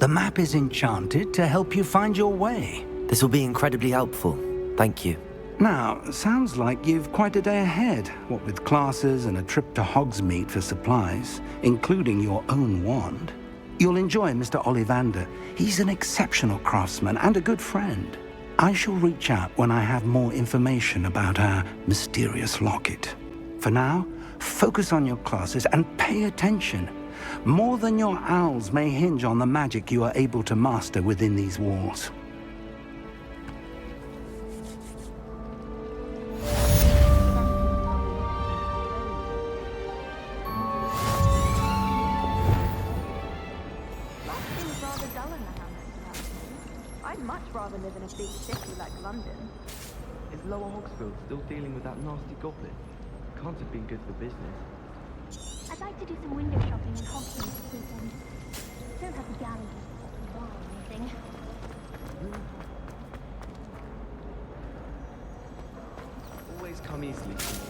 The map is enchanted to help you find your way. This will be incredibly helpful. Thank you. Now, sounds like you've quite a day ahead, what with classes and a trip to Hogsmeade for supplies, including your own wand. You'll enjoy Mr. Ollivander. He's an exceptional craftsman and a good friend. I shall reach out when I have more information about our mysterious locket. For now, focus on your classes and pay attention. More than your owls may hinge on the magic you are able to master within these walls. I'd much rather live in a big city like London. Is Lower Hogsfield still dealing with that nasty goblin? Can't have been good for business. I'd like to do some window shopping in Hogsmeade this weekend. Don't have the gallery or anything. Always come easily to me.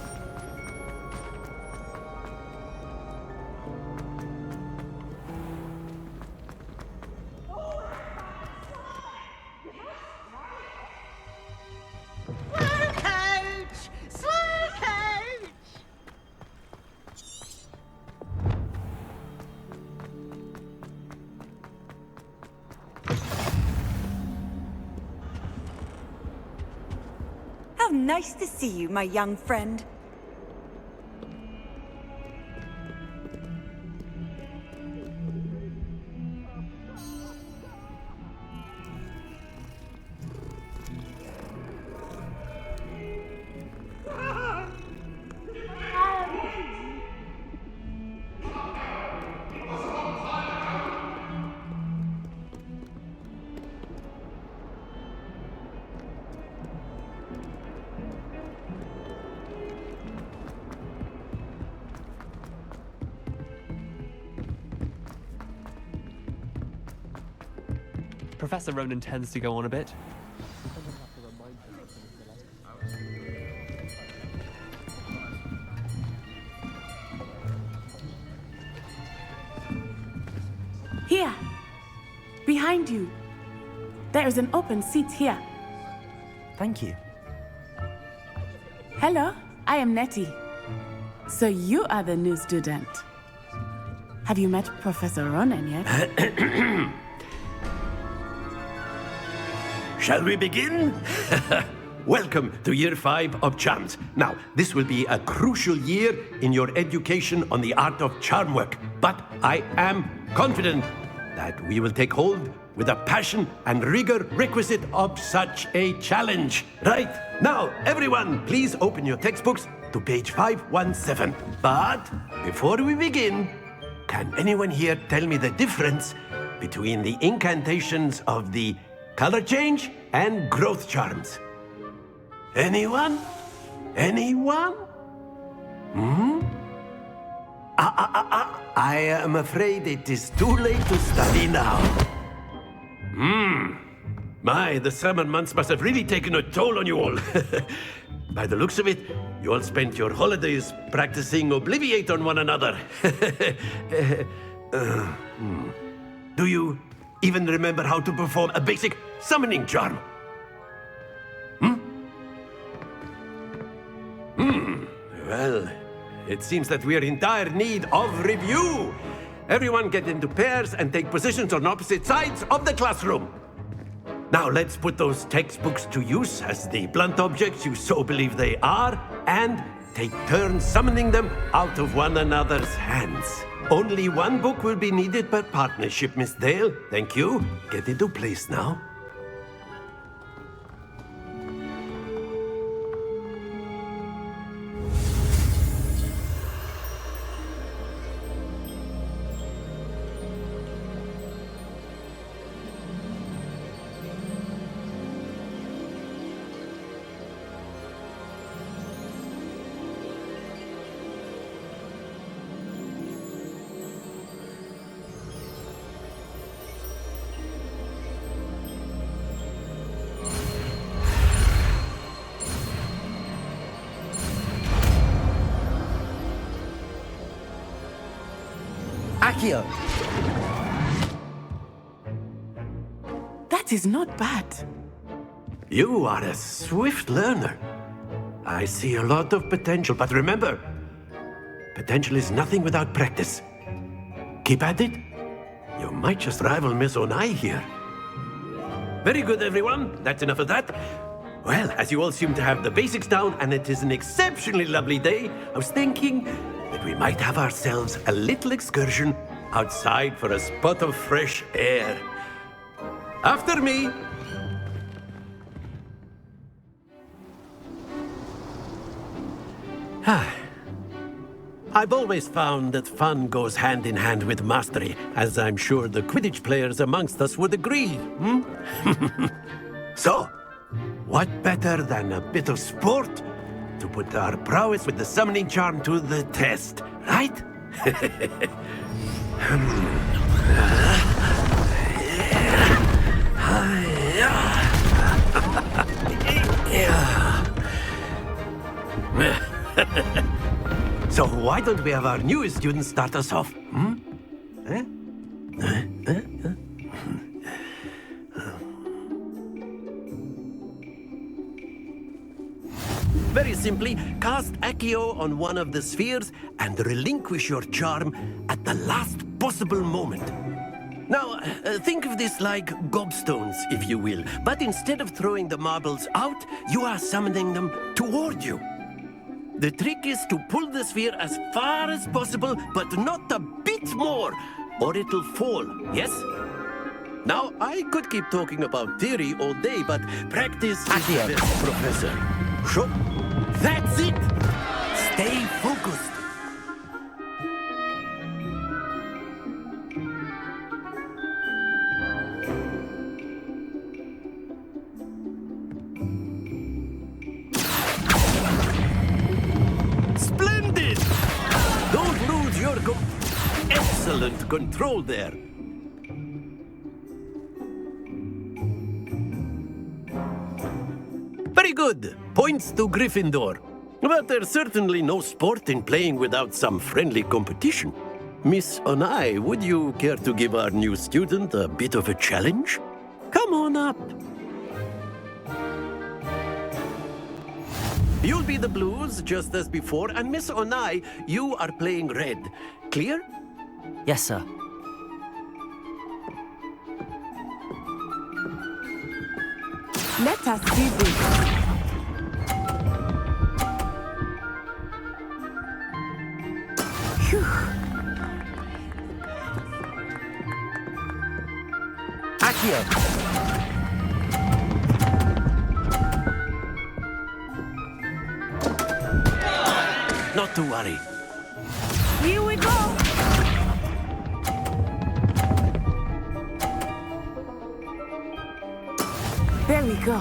How nice to see you, my young friend. Professor Ronan tends to go on a bit. Here! Behind you! There is an open seat here. Thank you. Hello, I am Nettie. So you are the new student. Have you met Professor Ronan yet? Shall we begin? Welcome to Year 5 of Charms. Now, this will be a crucial year in your education on the art of charm work, but I am confident that we will take hold with the passion and rigor requisite of such a challenge. Right, now, everyone, please open your textbooks to page 517. But before we begin, can anyone here tell me the difference between the incantations of the color change and growth charms? Anyone? Anyone? I am afraid it is too late to study now. My, the summer months must have really taken a toll on you all. By the looks of it, you all spent your holidays practicing Obliviate on one another. Do you even remember how to perform a basic summoning charm? Well, it seems that we are in dire need of review. Everyone get into pairs and take positions on opposite sides of the classroom. Now let's put those textbooks to use as the blunt objects you so believe they are, and take turns summoning them out of one another's hands. Only one book will be needed per partnership, Miss Dale. Thank you. Get into place now. Accio! That is not bad. You are a swift learner. I see a lot of potential, but remember, potential is nothing without practice. Keep at it. You might just rival Miss Onai here. Very good, everyone. That's enough of that. Well, as you all seem to have the basics down, and it is an exceptionally lovely day, I was thinking that we might have ourselves a little excursion outside for a spot of fresh air. After me. I've always found that fun goes hand in hand with mastery, as I'm sure the Quidditch players amongst us would agree. So, what better than a bit of sport to put our prowess with the summoning charm to the test, right? So why don't we have our newest student start us off? Very simply, cast Accio on one of the spheres and relinquish your charm at the last possible moment. Now, think of this like gobstones, if you will, but instead of throwing the marbles out, you are summoning them toward you. The trick is to pull the sphere as far as possible, but not a bit more, or it'll fall, yes? Now, I could keep talking about theory all day, but practice is the best, Professor. Sure. That's it! Stay focused. Splendid! Don't lose your excellent control there. Very good. Points to Gryffindor. But there's certainly no sport in playing without some friendly competition. Miss Onai, would you care to give our new student a bit of a challenge? Come on up. You'll be the blues, just as before, and Miss Onai, you are playing red. Clear? Yes, sir. Let us see this. Phew. Accio! Not to worry. Here we go. There we go.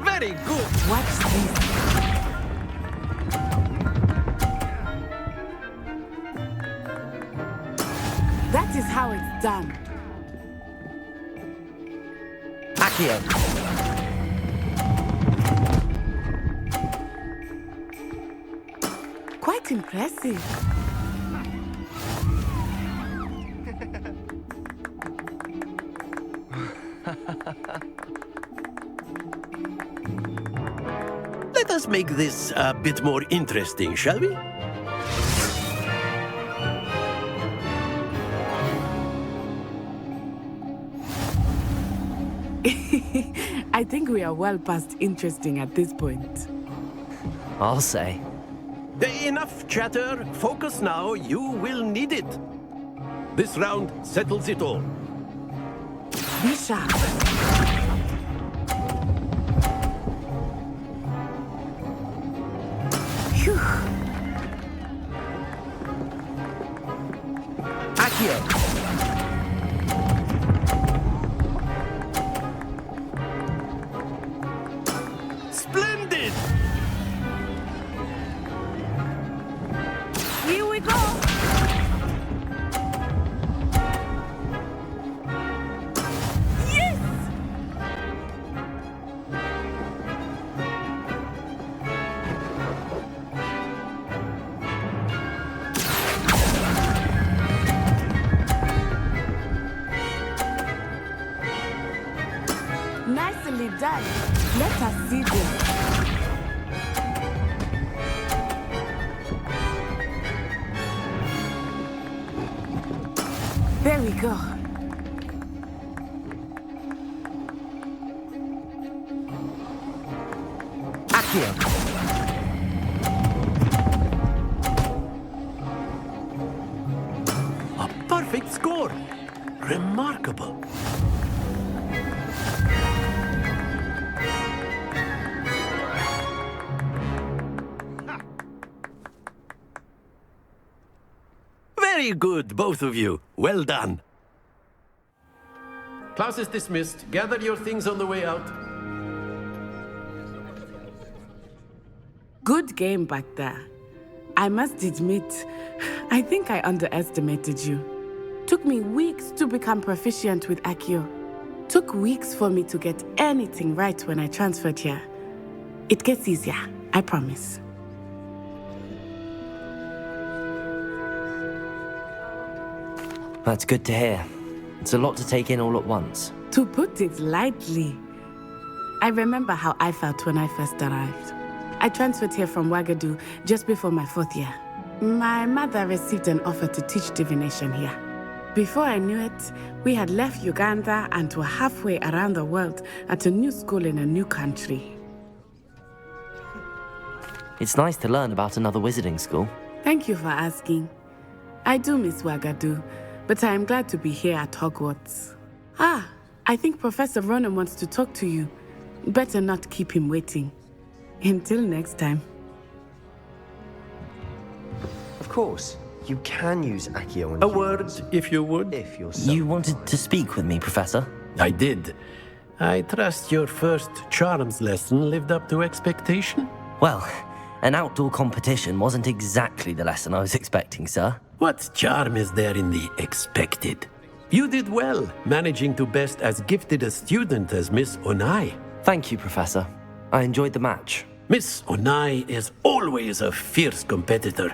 Very good. Watch this. That is how it's done. Accio! Quite impressive. Let us make this a bit more interesting, shall we? I think we are well past interesting at this point. I'll say. Enough chatter. Focus now. You will need it. This round settles it all. Be sharp. Phew. Accio! Splendid! Here we go. Yes! Nicely done. Let us see this. There we go. Accio. A perfect score. Remarkable. Very good, both of you. Well done. Class is dismissed. Gather your things on the way out. Good game back there. I must admit, I think I underestimated you. Took me weeks to become proficient with Accio. Took weeks for me to get anything right when I transferred here. It gets easier, I promise. That's good to hear. It's a lot to take in all at once. To put it lightly, I remember how I felt when I first arrived. I transferred here from Ouagadougou just before my 4th year. My mother received an offer to teach divination here. Before I knew it, we had left Uganda and were halfway around the world at a new school in a new country. It's nice to learn about another wizarding school. Thank you for asking. I do miss Ouagadougou, but I am glad to be here at Hogwarts. I think Professor Ronan wants to talk to you. Better not keep him waiting. Until next time. Of course, you can use Accio on A word, if you would. if you're so You wanted to speak with me, Professor? I did. I trust your first charms lesson lived up to expectation? Well, an outdoor competition wasn't exactly the lesson I was expecting, sir. What charm is there in the expected? You did well, managing to best as gifted a student as Miss Onai. Thank you, Professor. I enjoyed the match. Miss Onai is always a fierce competitor,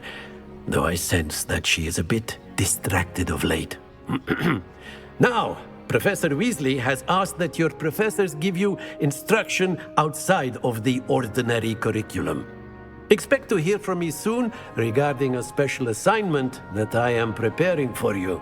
though I sense that she is a bit distracted of late. Now, Professor Weasley has asked that your professors give you instruction outside of the ordinary curriculum. Expect to hear from me soon regarding a special assignment that I am preparing for you.